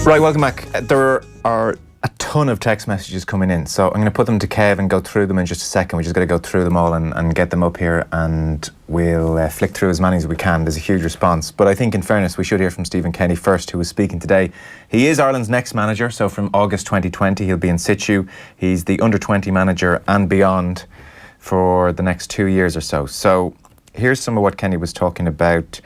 Right, welcome back. There are a ton of text messages coming in, so I'm going to put them to Kev and go through them in just a second. We just got to go through them all and get them up here, and we'll flick through as many as we can. There's a huge response, but I think in fairness we should hear from Stephen Kenny first, who was speaking today. He is Ireland's next manager, so from August 2020 he'll be in situ. He's the under-20 manager and beyond for the next 2 years or so. So here's some of what Kenny was talking about.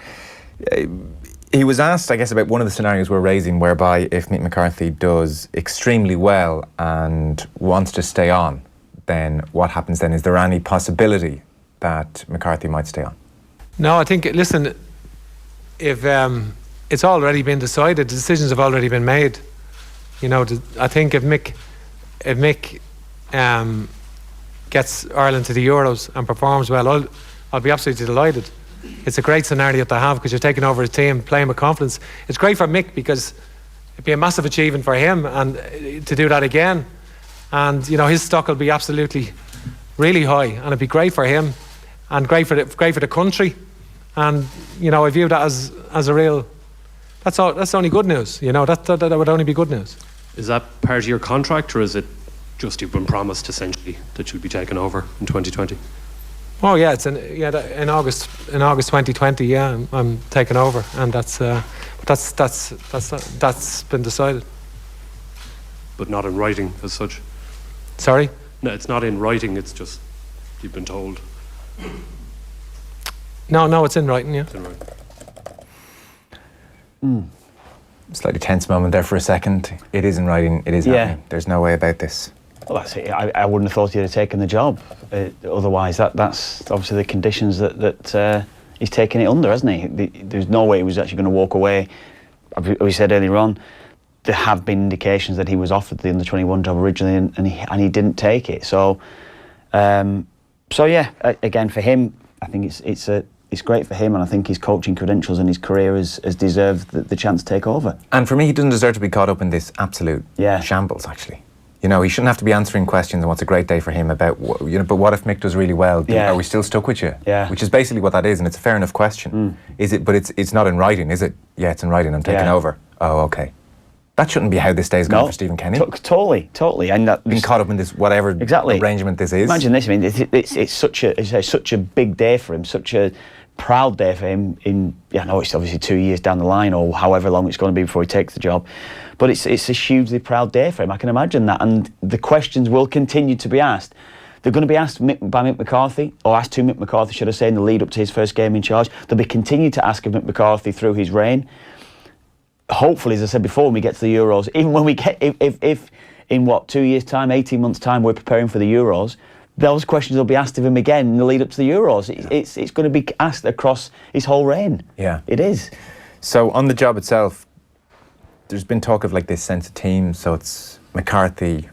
He was asked, I guess, about one of the scenarios we're raising, whereby if Mick McCarthy does extremely well and wants to stay on, then what happens then? Is there any possibility that McCarthy might stay on? No, I think, listen, if it's already been decided, the decisions have already been made. You know, I think if Mick gets Ireland to the Euros and performs well, I'll be absolutely delighted. It's a great scenario to have because you're taking over a team, playing with confidence. It's great for Mick because it'd be a massive achievement for him and to do that again. And you know, his stock will be absolutely really high, and it'd be great for him and great for the country. And you know, I view that as a real. That's only good news. You know, that would only be good news. Is that part of your contract, or is it just you've been promised essentially that you'll be taken over in 2020? Oh yeah, it's in August 2020. Yeah, I'm taking over, and that's been decided. But not in writing as such. Sorry? No, it's not in writing. It's just you've been told. No, it's in writing. Yeah. It's in writing. Slightly tense moment there for a second. It is in writing. It is happening. There's no way about this. Well, that's it. I wouldn't have thought he'd have taken the job. Otherwise, that's obviously the conditions that he's taken it under, hasn't he? There's no way he was actually going to walk away. As we said earlier on, there have been indications that he was offered the under-21 job originally, and he didn't take it. So yeah, again for him, I think it's great for him, and I think his coaching credentials and his career has deserved the chance to take over. And for me, he doesn't deserve to be caught up in this absolute shambles, actually. You know, he shouldn't have to be answering questions on what's a great day for him about, you know, but what if Mick does really well? Are we still stuck with you? Yeah. Which is basically what that is, and it's a fair enough question. Is it? But it's not in writing, is it? Yeah, it's in writing. I'm taking over. Oh, okay. That shouldn't be how this day is going for Stephen Kenny. Totally. And that being caught up in this whatever arrangement this is. Imagine this. I mean, it's such a big day for him. Such a proud day for him. I know it's obviously 2 years down the line, or however long it's going to be before he takes the job. But it's a hugely proud day for him. I can imagine that, and the questions will continue to be asked. They're going to be asked by Mick McCarthy, or asked to Mick McCarthy, should I say, in the lead up to his first game in charge. They'll be continued to ask of Mick McCarthy through his reign. Hopefully, as I said before, when we get to the Euros, even when we get, if in 2 years' time, 18 months' time, we're preparing for the Euros, those questions will be asked of him again in the lead up to the Euros. It's going to be asked across his whole reign. Yeah, it is. So on the job itself, there's been talk of like this sense of team. So it's McCarthy,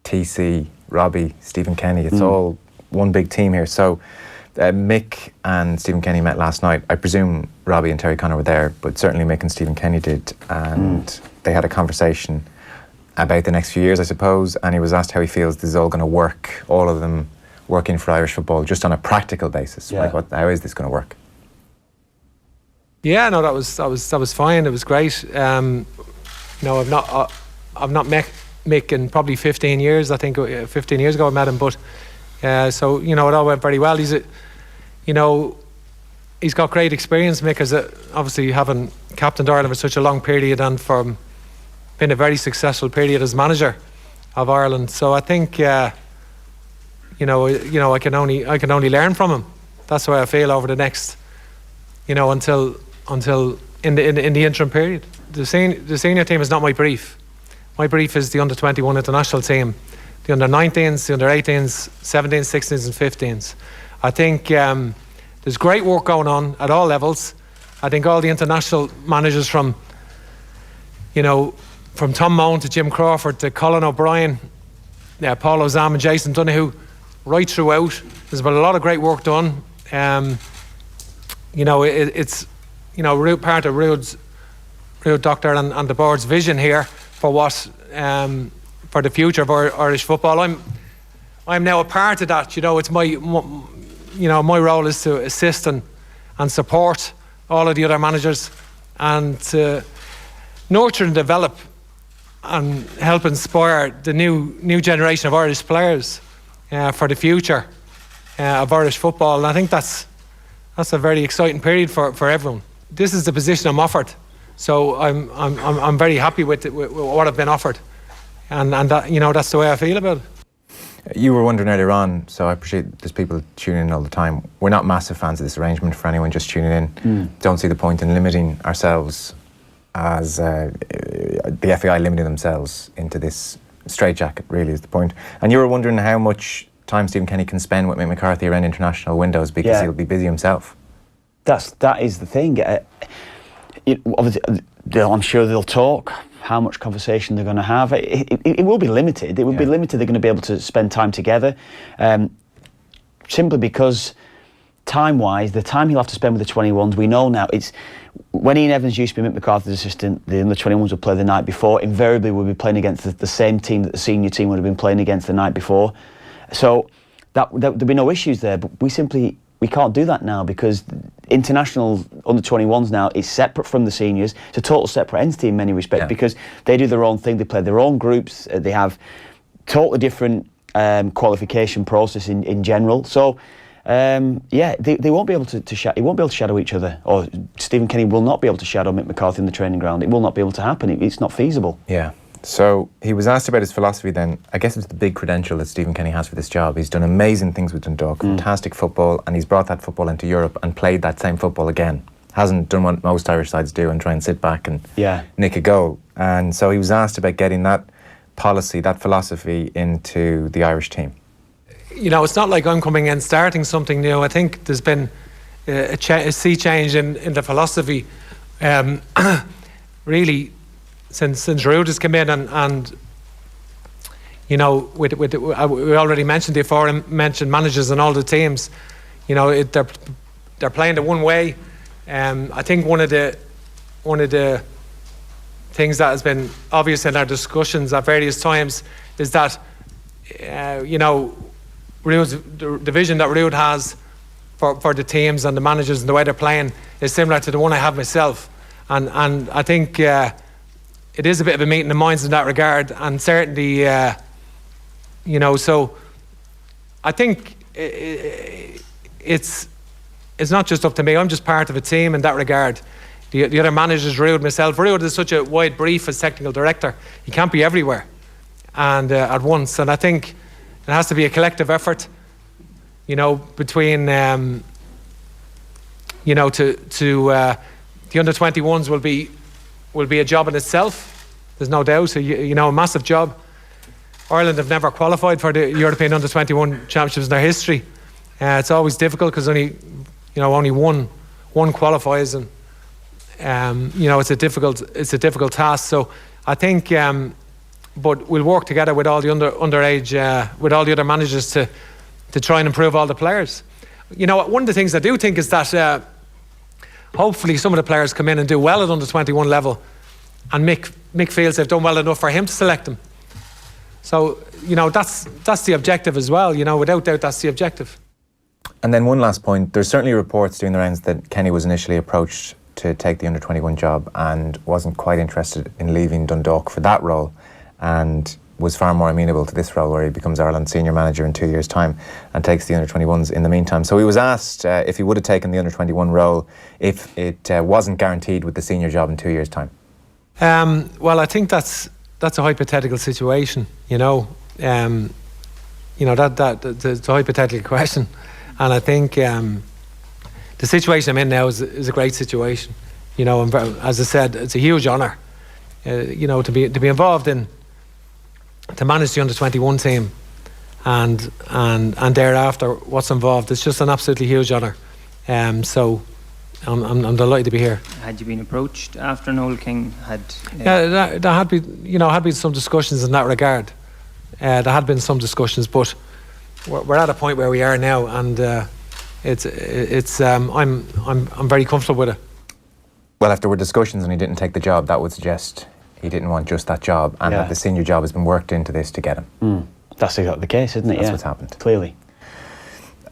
TC, Robbie, Stephen Kenny. It's all one big team here. So Mick and Stephen Kenny met last night. I presume Robbie and Terry Connor were there, but certainly Mick and Stephen Kenny did. And they had a conversation about the next few years, I suppose. And he was asked how he feels this is all going to work, all of them working for Irish football, just on a practical basis. Yeah. Like, how is this going to work? Yeah, no, that was fine. It was great. No, I've not met Mick in probably 15 years. I think 15 years ago I met him, but so you know, it all went very well. He's got great experience. Mick is obviously having captained Ireland for such a long period and for been a very successful period as manager of Ireland. So I think I can only learn from him. That's the way I feel over the next, until in the interim period. The senior team is not my brief. My brief is the under-21 international team, the under-19s, the under-18s, 17s, 16s and 15s. I think there's great work going on at all levels. I think all the international managers from Tom Moan to Jim Crawford to Colin O'Brien, Paul Ozam and Jason Donoghue, right throughout, there's been a lot of great work done. It's part of Ruud Doctor and the board's vision here for what for the future of Irish football. I'm now a part of that. It's my role is to assist and support all of the other managers and to nurture and develop and help inspire the new generation of Irish players for the future of Irish football. And I think that's a very exciting period for everyone. This is the position I'm offered, so I'm very happy with what I've been offered, and that, that's the way I feel about it. You were wondering earlier on, so I appreciate there's people tuning in all the time. We're not massive fans of this arrangement for anyone just tuning in. Don't see the point in limiting ourselves as the FAI limiting themselves into this straitjacket, really is the point. And you were wondering how much time Stephen Kenny can spend with Mick McCarthy around international windows, because he'll be busy himself. That is the thing. Obviously, I'm sure they'll talk. How much conversation they're going to have. It will be limited. It will be limited. They're going to be able to spend time together, simply because time-wise, the time he'll have to spend with the 21s, we know now, it's when Ian Evans used to be Mick McCarthy's assistant, the under 21s would play the night before. Invariably, we'll be playing against the same team that the senior team would have been playing against the night before. So there'll be no issues there. But we can't do that now, because international under 21s now is separate from the seniors. It's a total separate entity in many respects, because they do their own thing. They play their own groups. They have totally different qualification process in general. So they won't be able to he won't be able to shadow each other, or Stephen Kenny will not be able to shadow Mick McCarthy in the training ground. It will not be able to happen. It's not feasible. Yeah. So he was asked about his philosophy then. I guess it's the big credential that Stephen Kenny has for this job. He's done amazing things with Dundalk, fantastic football, and he's brought that football into Europe and played that same football again. Hasn't done what most Irish sides do and try and sit back and nick a goal. And so he was asked about getting that policy, that philosophy into the Irish team. It's not like I'm coming in starting something new. I think there's been a sea change in the philosophy, really, since Ruud has come in, and we already mentioned the aforementioned managers and all the teams. They're playing the one way. I think one of the things that has been obvious in our discussions at various times is that the vision that Ruud has for the teams and the managers and the way they're playing is similar to the one I have myself, and I think it is a bit of a meeting of minds in that regard, and certainly so I think it's not just up to me. I'm just part of a team in that regard. The other managers, Ruud, myself. Ruud is such a wide brief as technical director. He can't be everywhere and at once, and I think it has to be a collective effort, between the under-21s will be a job in itself. There's no doubt. So a massive job. Ireland have never qualified for the European under-21 championships in their history. It's always difficult because only one qualifies, and it's a difficult task. So I think, but we'll work together with all the underage, with all the other managers to try and improve all the players. One of the things I do think is that hopefully some of the players come in and do well at under-21 level, and Mick feels they've done well enough for him to select them. So that's the objective as well. Without doubt, that's the objective. And then one last point, there's certainly reports doing the rounds that Kenny was initially approached to take the under-21 job and wasn't quite interested in leaving Dundalk for that role, and was far more amenable to this role, where he becomes Ireland's senior manager in 2 years' time and takes the under-21s in the meantime. So he was asked if he would have taken the under-21 role if it wasn't guaranteed with the senior job in 2 years' time. Well, I think that's a hypothetical situation. That's a hypothetical question, and I think the situation I'm in now is a great situation. As I said, it's a huge honour. To be involved in, to manage the under-21 team, and thereafter what's involved. It's just an absolutely huge honour. So I'm delighted to be here. Had you been approached after Noel King had? There had been some discussions in that regard. There had been some discussions, but we're at a point where we are now, and I'm very comfortable with it. Well, if there were discussions and he didn't take the job, that would suggest he didn't want just that job, and that the senior job has been worked into this to get him. That's exactly the case, isn't it? That's what's happened. Clearly.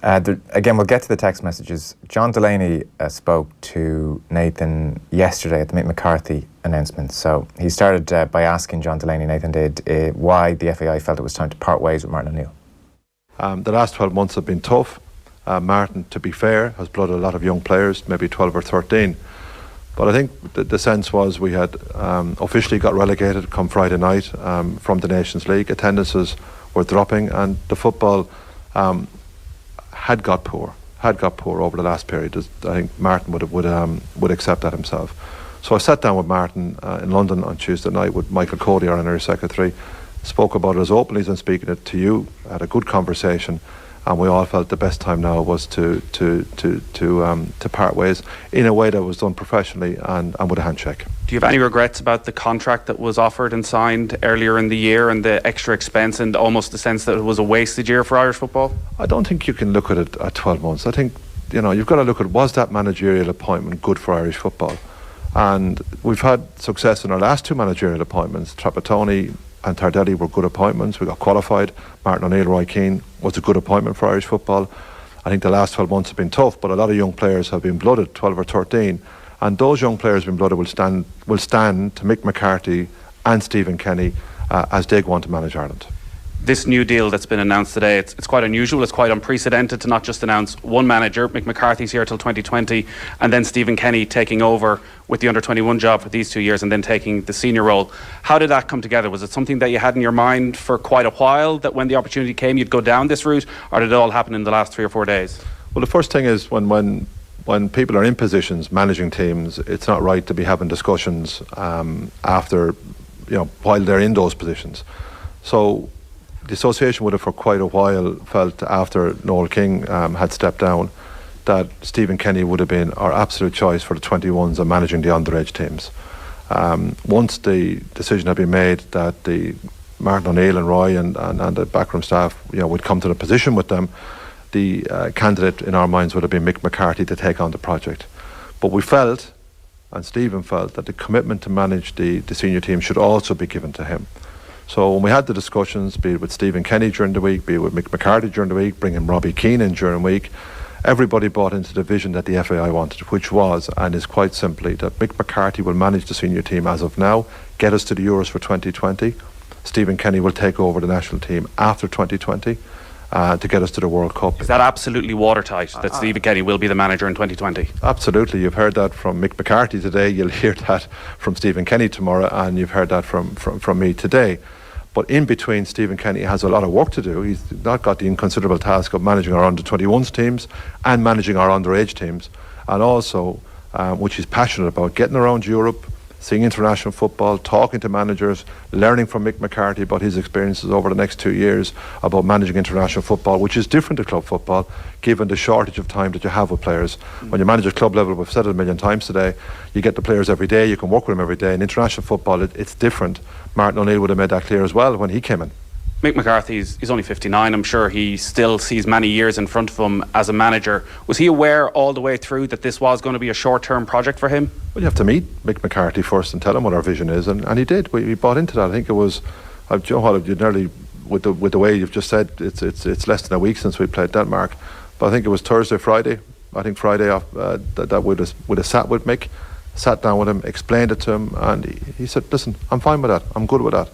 Again, we'll get to the text messages. John Delaney spoke to Nathan yesterday at the Mick McCarthy announcements. So he started by asking John Delaney, Nathan did, why the FAI felt it was time to part ways with Martin O'Neill. The last 12 months have been tough. Martin, to be fair, has blooded a lot of young players, maybe 12 or 13. But I think the sense was we had officially got relegated come Friday night from the Nations League. Attendances were dropping, and the football had got poor over the last period. I think Martin would accept that himself. So I sat down with Martin in London on Tuesday night with Michael Cody, our honorary secretary, spoke about it as openly as I'm speaking it to you, had a good conversation, and we all felt the best time now was to part ways in a way that was done professionally and with a handshake. Do you have any regrets about the contract that was offered and signed earlier in the year and the extra expense and almost the sense that it was a wasted year for Irish football? I don't think you can look at it at 12 months. I think, you've got to look at, was that managerial appointment good for Irish football? And we've had success in our last two managerial appointments. Trapattoni and Tardelli were good appointments. We got qualified. Martin O'Neill, Roy Keane was a good appointment for Irish football. I think the last 12 months have been tough, but a lot of young players have been blooded, 12 or 13. And those young players being blooded will stand to Mick McCarthy and Stephen Kenny as they go on to manage Ireland. This new deal that's been announced today, it's quite unusual, it's quite unprecedented to not just announce one manager. Mick McCarthy's here till 2020, and then Stephen Kenny taking over with the under-21 job for these 2 years and then taking the senior role. How did that come together? Was it something that you had in your mind for quite a while, that when the opportunity came you'd go down this route, or did it all happen in the last 3 or 4 days? Well, the first thing is when people are in positions managing teams, it's not right to be having discussions after, while they're in those positions. So the association would have for quite a while felt after Noel King had stepped down that Stephen Kenny would have been our absolute choice for the 21s and managing the underage teams. Once the decision had been made that the Martin O'Neill and Roy and the backroom staff would come to the position with them, the candidate in our minds would have been Mick McCarthy to take on the project. But we felt, and Stephen felt, that the commitment to manage the senior team should also be given to him. So when we had the discussions, be it with Stephen Kenny during the week, be it with Mick McCarthy during the week, bringing Robbie Keane in during the week, everybody bought into the vision that the FAI wanted, which was, and is quite simply, that Mick McCarthy will manage the senior team as of now, get us to the Euros for 2020. Stephen Kenny will take over the national team after 2020 to get us to the World Cup. Is that absolutely watertight, that Stephen Kenny will be the manager in 2020? Absolutely. You've heard that from Mick McCarthy today, you'll hear that from Stephen Kenny tomorrow, and you've heard that from me today. But in between, Stephen Kenny has a lot of work to do. He's not got the inconsiderable task of managing our under-21s teams and managing our underage teams, and also, which he's passionate about, getting around Europe, seeing international football, talking to managers, learning from Mick McCarthy about his experiences over the next 2 years about managing international football, which is different to club football, given the shortage of time that you have with players. When you manage at club level, we've said it a million times today, you get the players every day, you can work with them every day. In international football, it's different. Martin O'Neill would have made that clear as well when he came in. Mick McCarthy, he's only 59. I'm sure he still sees many years in front of him as a manager. Was he aware all the way through that this was going to be a short-term project for him? Well, you have to meet Mick McCarthy first and tell him what our vision is, and he did. We bought into that. I think it was, you'd nearly, with the way you've just said, it's less than a week since we played Denmark, but I think it was Thursday, Friday. I think Friday that we'd have sat with Mick, sat down with him, explained it to him, and he said, listen, I'm fine with that. I'm good with that.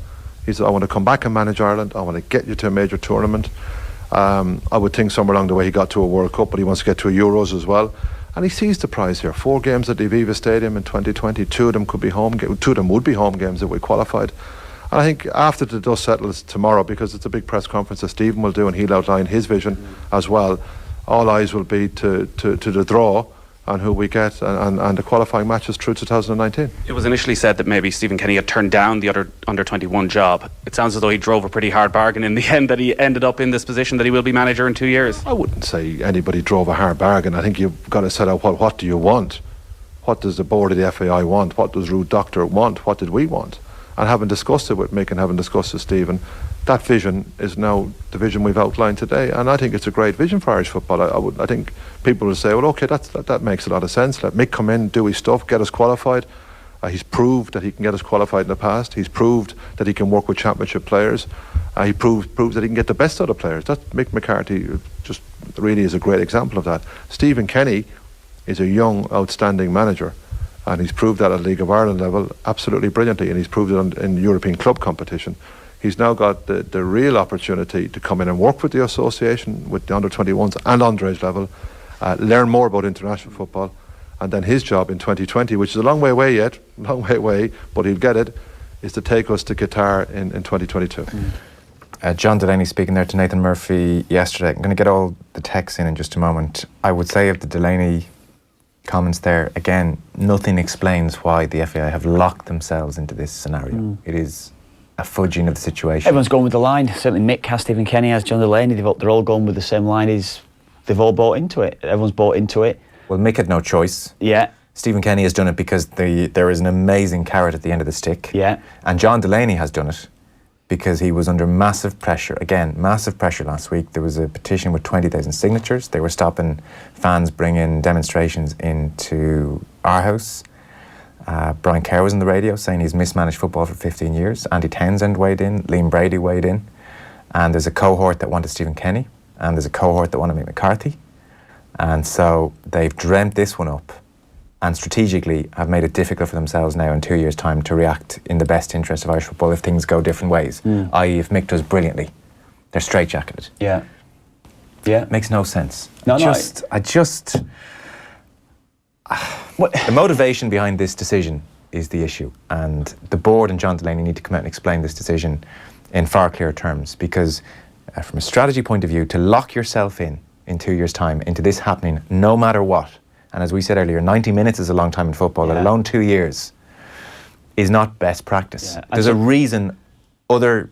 He said, I want to come back and manage Ireland. I want to get you to a major tournament. I would think somewhere along the way he got to a World Cup, but he wants to get to a Euros as well. And he sees the prize here. 4 games at the Aviva Stadium in 2020. 2 of them could be home games. 2 of them would be home games if we qualified. And I think after the dust settles tomorrow, because it's a big press conference that Stephen will do and he'll outline his vision as well, all eyes will be to the draw and who we get and the qualifying matches through 2019. It was initially said that maybe Stephen Kenny had turned down the under-21 job. It sounds as though he drove a pretty hard bargain in the end, that he ended up in this position that he will be manager in 2 years. I wouldn't say anybody drove a hard bargain. I think you've got to set out what do you want? What does the board of the FAI want? What does Ruud Doctor want? What did we want? And having discussed it with Mick and having discussed it with Stephen, that vision is now the vision we've outlined today, and I think it's a great vision for Irish football. I think people will say, well, okay, that makes a lot of sense. Let Mick come in, do his stuff, get us qualified. He's proved that he can get us qualified in the past. He's proved that he can work with championship players. He proves that he can get the best out of players. That Mick McCarthy just really is a great example of that. Stephen Kenny is a young, outstanding manager. And he's proved that at League of Ireland level absolutely brilliantly, and he's proved it in European club competition. He's now got the real opportunity to come in and work with the association, with the under-21s and underage level, learn more about international football, and then his job in 2020, which is a long way away, but he'll get it, is to take us to Qatar in 2022. John Delaney speaking there to Nathan Murphy yesterday. I'm going to get all the texts in just a moment. I would say of the Delaney comments there, again, nothing explains why the FAI have locked themselves into this scenario. It is a fudging of the situation. Everyone's going with the line. Certainly Mick has, Stephen Kenny has, John Delaney. They're all going with the same line. They've all bought into it. Everyone's bought into it. Well, Mick had no choice. Yeah. Stephen Kenny has done it because there is an amazing carrot at the end of the stick. Yeah. And John Delaney has done it because he was under massive pressure. Again, massive pressure last week. There was a petition with 20,000 signatures. They were stopping fans bringing demonstrations into our house. Brian Kerr was on the radio saying he's mismanaged football for 15 years. Andy Townsend weighed in. Liam Brady weighed in. And there's a cohort that wanted Stephen Kenny. And there's a cohort that wanted Mick McCarthy. And so they've dreamt this one up and strategically have made it difficult for themselves now in 2 years' time to react in the best interest of Irish football if things go different ways. I.e., if Mick does brilliantly, they're straitjacketed. Yeah. Yeah. Makes no sense. The motivation behind this decision is the issue, and the board and John Delaney need to come out and explain this decision in far clearer terms, because from a strategy point of view, to lock yourself in 2 years' time into this happening no matter what, and as we said earlier, 90 minutes is a long time in football, let alone 2 years, is not best practice. Yeah. There's a reason other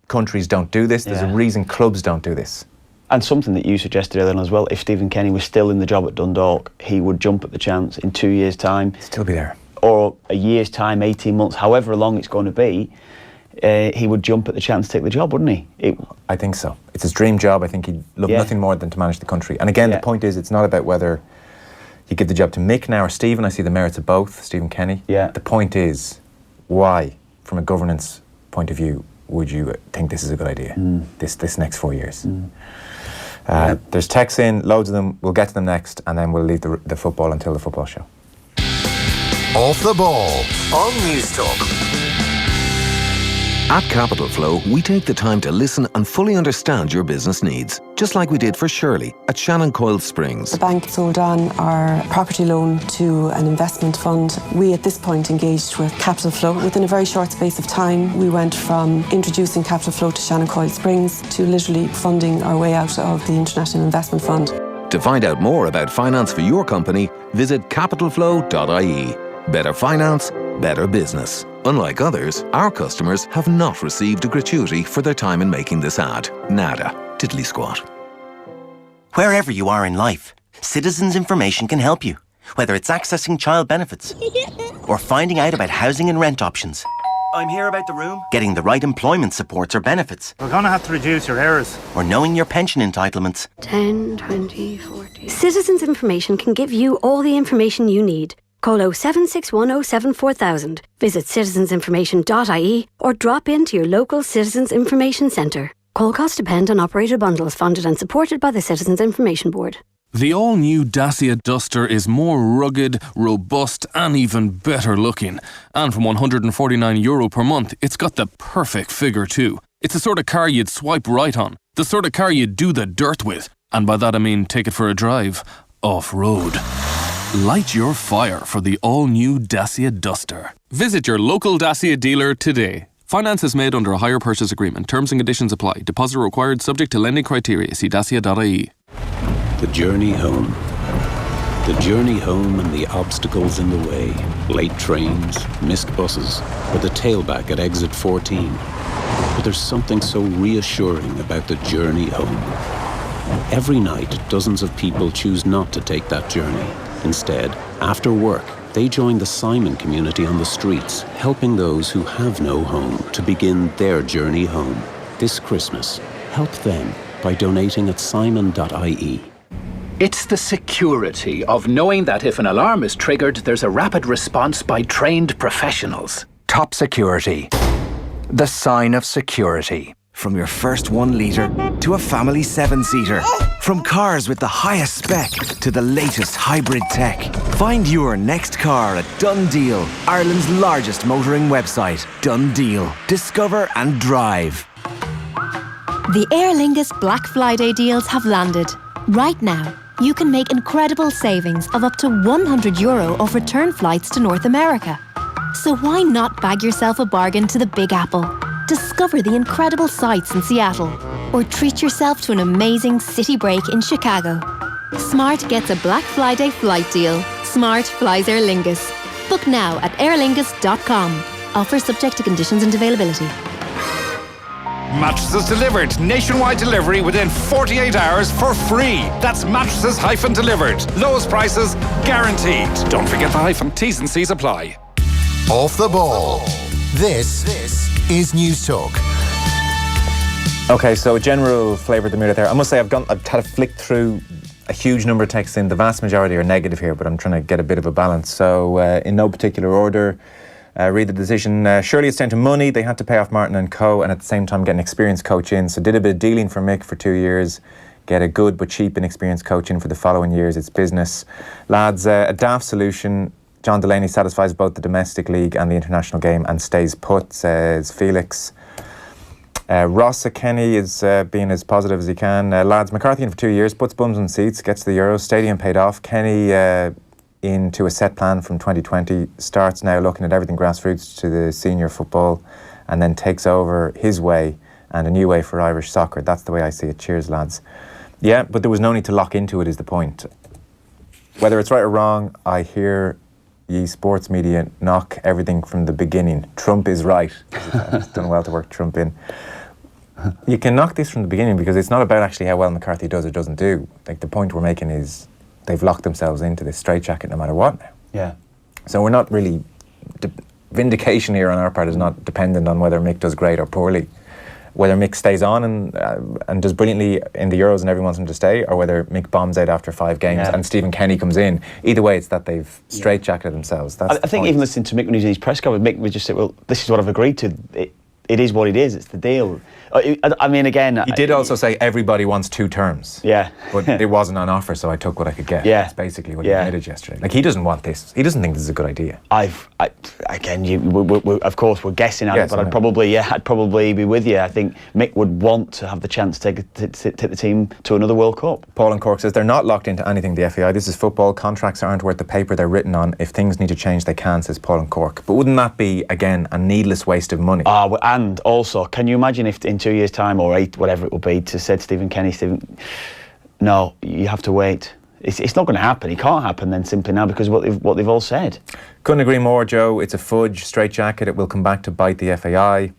countries don't do this. There's a reason clubs don't do this. And something that you suggested earlier on as well, if Stephen Kenny was still in the job at Dundalk, he would jump at the chance in 2 years' time. Still be there. Or a year's time, 18 months, however long it's going to be, he would jump at the chance to take the job, wouldn't he? I think so. It's his dream job. I think he'd love nothing more than to manage the country. And again, the point is, it's not about whether you give the job to Mick now or Stephen. I see the merits of both, Stephen Kenny. Yeah. The point is, why, from a governance point of view, would you think this is a good idea, this next 4 years? There's texts in, loads of them. We'll get to them next, and then we'll leave the football until the football show. Off the Ball on News Talk. At Capital Flow, we take the time to listen and fully understand your business needs, just like we did for Shirley at Shannon Coyle Springs. The bank sold on our property loan to an investment fund. We at this point engaged with Capital Flow. Within a very short space of time, we went from introducing Capital Flow to Shannon Coyle Springs to literally funding our way out of the International Investment Fund. To find out more about finance for your company, visit capitalflow.ie. Better finance, better business. Unlike others, our customers have not received a gratuity for their time in making this ad. Nada. Tiddly squat. Wherever you are in life, Citizens Information can help you. Whether it's accessing child benefits or finding out about housing and rent options. I'm here about the room. Getting the right employment supports or benefits. We're going to have to reduce your errors. Or knowing your pension entitlements. 10, 20, 40. Citizens Information can give you all the information you need. Call 07610 4000, visit citizensinformation.ie or drop into your local Citizens Information Centre. Call costs depend on operator bundles funded and supported by the Citizens Information Board. The all-new Dacia Duster is more rugged, robust and even better looking. And from €149 per month, it's got the perfect figure too. It's the sort of car you'd swipe right on, the sort of car you'd do the dirt with. And by that I mean take it for a drive, off-road. Light your fire for the all-new Dacia Duster. Visit your local Dacia dealer today. Finance is made under a hire purchase agreement. Terms and conditions apply. Deposit required subject to lending criteria. See dacia.ie. The journey home. The journey home and the obstacles in the way. Late trains, missed buses, or the tailback at exit 14. But there's something so reassuring about the journey home. Every night, dozens of people choose not to take that journey. Instead, after work, they join the Simon community on the streets, helping those who have no home to begin their journey home. This Christmas, help them by donating at simon.ie. It's the security of knowing that if an alarm is triggered, there's a rapid response by trained professionals. Top Security. The sign of security. From your first 1 litre to a family 7-seater. From cars with the highest spec to the latest hybrid tech. Find your next car at Dundalk, Ireland's largest motoring website. Dundalk. Discover and drive. The Aer Lingus Black Friday deals have landed. Right now, you can make incredible savings of up to €100 off return flights to North America. So why not bag yourself a bargain to the Big Apple? Discover the incredible sights in Seattle, or treat yourself to an amazing city break in Chicago. Smart gets a Black Friday flight deal. Smart flies Aer Lingus. Book now at airlingus.com. Offer subject to conditions and availability. Mattresses delivered. Nationwide delivery within 48 hours for free. That's mattresses-delivered. Lowest prices guaranteed. Don't forget the hyphen. T's and C's apply. Off the ball. This is News Talk. Okay, so a general flavour of the mood out there. I must say I've had a flick through a huge number of texts in. The vast majority are negative here, but I'm trying to get a bit of a balance. So in no particular order, read the decision. Surely it's down to money. They had to pay off Martin and Co. and at the same time get an experienced coach in. So did a bit of dealing for Mick for 2 years. Get a good but cheap and experienced coach in for the following years. It's business. Lads, a daft solution. John Delaney satisfies both the domestic league and the international game and stays put, says Felix. Ross Kenny is being as positive as he can. Lads, McCarthy in for 2 years, puts bums on seats, gets the Euros, stadium paid off. Kenny into a set plan from 2020, starts now looking at everything grassroots to the senior football and then takes over his way and a new way for Irish soccer. That's the way I see it. Cheers, lads. Yeah, but there was no need to lock into it is the point. Whether it's right or wrong, I hear ye sports media knock everything from the beginning. Trump is right. It's done well to work Trump in. You can knock this from the beginning because it's not about actually how well McCarthy does or doesn't do. Like the point we're making is they've locked themselves into this straitjacket no matter what now. Yeah. So we're not really... vindication here on our part is not dependent on whether Mick does great or poorly. Whether Mick stays on and does brilliantly in the Euros and everyone wants him to stay, or whether Mick bombs out after 5 games and Stephen Kenny comes in. Either way, it's that they've straitjacketed themselves. That's I think even listening to Mick when he was in his press conference, Mick would just say, well, this is what I've agreed to. It is what it is. It's the deal. I mean, again... He did also say everybody wants 2 terms. Yeah. But it wasn't on offer, so I took what I could get. Yeah. That's basically what he admitted yesterday. Like, he doesn't want this. He doesn't think this is a good idea. Of course, we're guessing at it, but I'd probably be with you. I think Mick would want to have the chance to take the team to another World Cup. Paul in Cork says they're not locked into anything, the FAI. This is football. Contracts aren't worth the paper they're written on. If things need to change, they can, says Paul in Cork. But wouldn't that be, again, a needless waste of money? And also, can you imagine if in 2 years' time or 8, whatever it will be, to said Stephen Kenny, no, you have to wait. It's not going to happen. It can't happen then simply now because of what they've all said. Couldn't agree more, Joe. It's a fudge, straitjacket. It will come back to bite the FAI.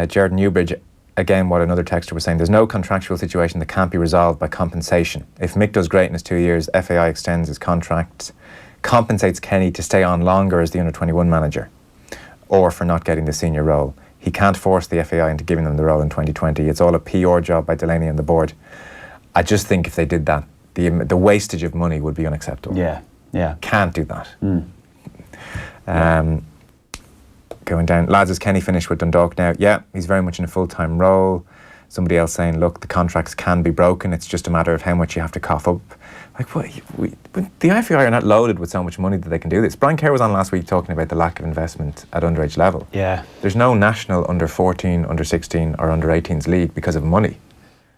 Jared Newbridge, again, what another texter was saying, there's no contractual situation that can't be resolved by compensation. If Mick does great in his 2 years, FAI extends his contract, compensates Kenny to stay on longer as the under-21 manager or for not getting the senior role. He can't force the FAI into giving them the role in 2020. It's all a PR job by Delaney and the board. I just think if they did that, the wastage of money would be unacceptable. Yeah. Can't do that. Going down. Lads, is Kenny finished with Dundalk now? Yeah, he's very much in a full-time role. Somebody else saying, look, the contracts can be broken. It's just a matter of how much you have to cough up. Like, the FAI are not loaded with so much money that they can do this. Brian Kerr was on last week talking about the lack of investment at underage level. Yeah. There's no national under-14, under-16 or under-18s league because of money.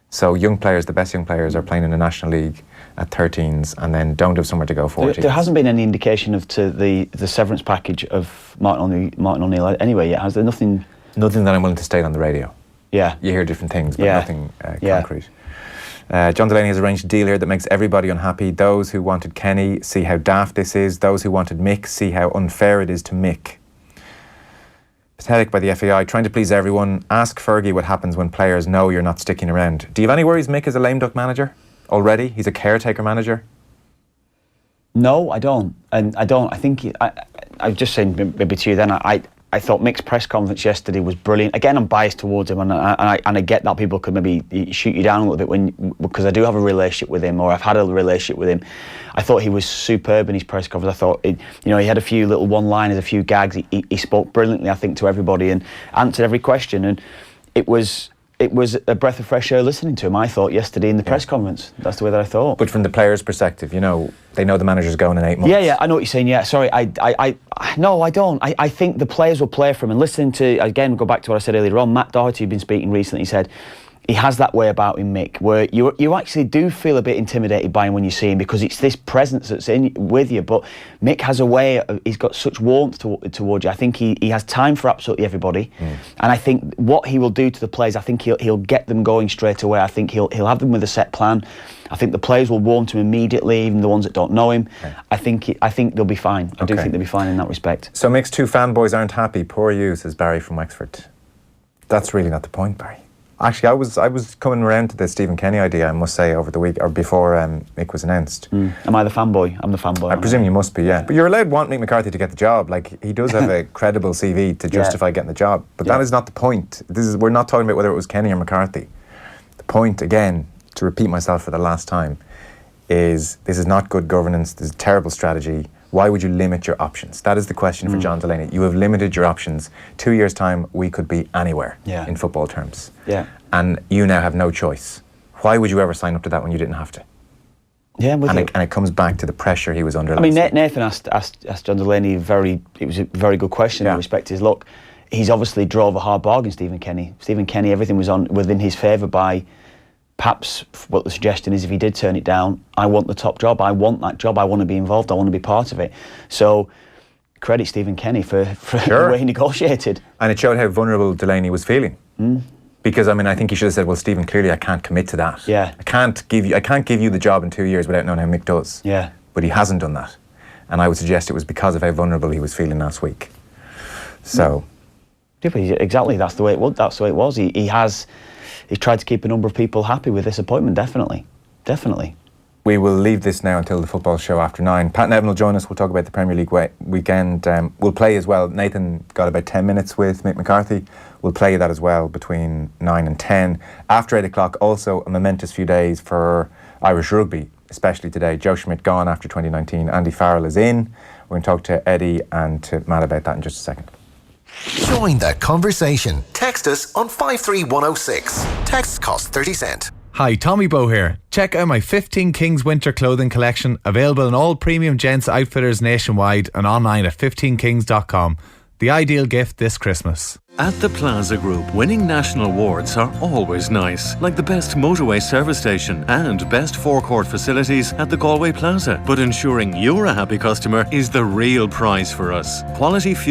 So young players, the best young players, are playing in a national league at 13s and then don't have somewhere to go 14s. There hasn't been any indication of the severance package of Martin O'Neill anyway yet, has there? Nothing that I'm willing to state on the radio. Yeah. You hear different things, but nothing concrete. John Delaney has arranged a deal here that makes everybody unhappy. Those who wanted Kenny see how daft this is. Those who wanted Mick see how unfair it is to Mick. Pathetic by the FAI, trying to please everyone. Ask Fergie what happens when players know you're not sticking around. Do you have any worries Mick is a lame duck manager already? He's a caretaker manager? No, I don't. And I don't. I think I was just saying maybe to you then. I thought Mick's press conference yesterday was brilliant. Again, I'm biased towards him, and I get that people could maybe shoot you down a little bit because I do have a relationship with him, or I've had a relationship with him. I thought he was superb in his press conference. I thought he had a few little one-liners, a few gags. He spoke brilliantly, I think, to everybody and answered every question. And it was it was a breath of fresh air listening to him, I thought, yesterday in the press conference. That's the way that I thought. But from the players' perspective, you know, they know the manager's going in 8 months. Yeah, I know what you're saying. Yeah, sorry, no, I don't. I think the players will play for him. And listening to, again, go back to what I said earlier on, Matt Doherty, who'd been speaking recently, said he has that way about him, Mick, where you actually do feel a bit intimidated by him when you see him, because it's this presence that's with you. But Mick has a way, he's got such warmth towards you. I think he has time for absolutely everybody. And I think what he will do to the players, I think he'll get them going straight away. I think he'll have them with a set plan. I think the players will warm to him immediately, even the ones that don't know him. Okay. I think they'll be fine. I do think they'll be fine in that respect. So Mick's 2 fanboys aren't happy. Poor you, says Barry from Wexford. That's really not the point, Barry. Actually, I was coming around to the Stephen Kenny idea, I must say, over the week, or before Mick was announced. Am I the fanboy? I'm the fanboy. I presume you must be, yeah. But you're allowed to want Mick McCarthy to get the job. Like, he does have a credible CV to justify getting the job. But that is not the point. We're not talking about whether it was Kenny or McCarthy. The point, again, to repeat myself for the last time, is this is not good governance. This is a terrible strategy. Why would you limit your options? That is the question for John Delaney. You have limited your options. 2 years' time, we could be anywhere in football terms. Yeah. And you now have no choice. Why would you ever sign up to that when you didn't have to? Yeah, and it comes back to the pressure he was under. I mean, Nathan asked John Delaney it was a very good question in respect to his look. He's obviously drove a hard bargain, Stephen Kenny. Stephen Kenny, everything was within his favour by perhaps what the suggestion is, if he did turn it down, I want the top job, I want that job, I want to be involved, I want to be part of it. So credit Stephen Kenny for the way he negotiated. And it showed how vulnerable Delaney was feeling. Because I mean, I think he should have said, "Well, Stephen, clearly I can't commit to that. Yeah, I can't give you the job in 2 years without knowing how Mick does." Yeah, but he hasn't done that, and I would suggest it was because of how vulnerable he was feeling last week. So, yeah, but exactly, that's the way it was. That's the way it was. He's tried to keep a number of people happy with this appointment. Definitely. We will leave this now until the football show after 9. Pat Nevin will join us. We'll talk about the Premier League weekend. We'll play as well. Nathan got about 10 minutes with Mick McCarthy. We'll play that as well between 9 and 10. After 8 o'clock, also a momentous few days for Irish rugby, especially today. Joe Schmidt gone after 2019. Andy Farrell is in. We're going to talk to Eddie and to Matt about that in just a second. Join that conversation. Text us on 53106. Texts cost 30 cents. Hi, Tommy Bow here. Check out my 15 Kings winter clothing collection, available in all premium gents outfitters nationwide and online at 15kings.com. The ideal gift this Christmas. At the Plaza Group, winning national awards are always nice, like the best motorway service station and best forecourt facilities at the Galway Plaza. But ensuring you're a happy customer is the real prize for us. Quality fuel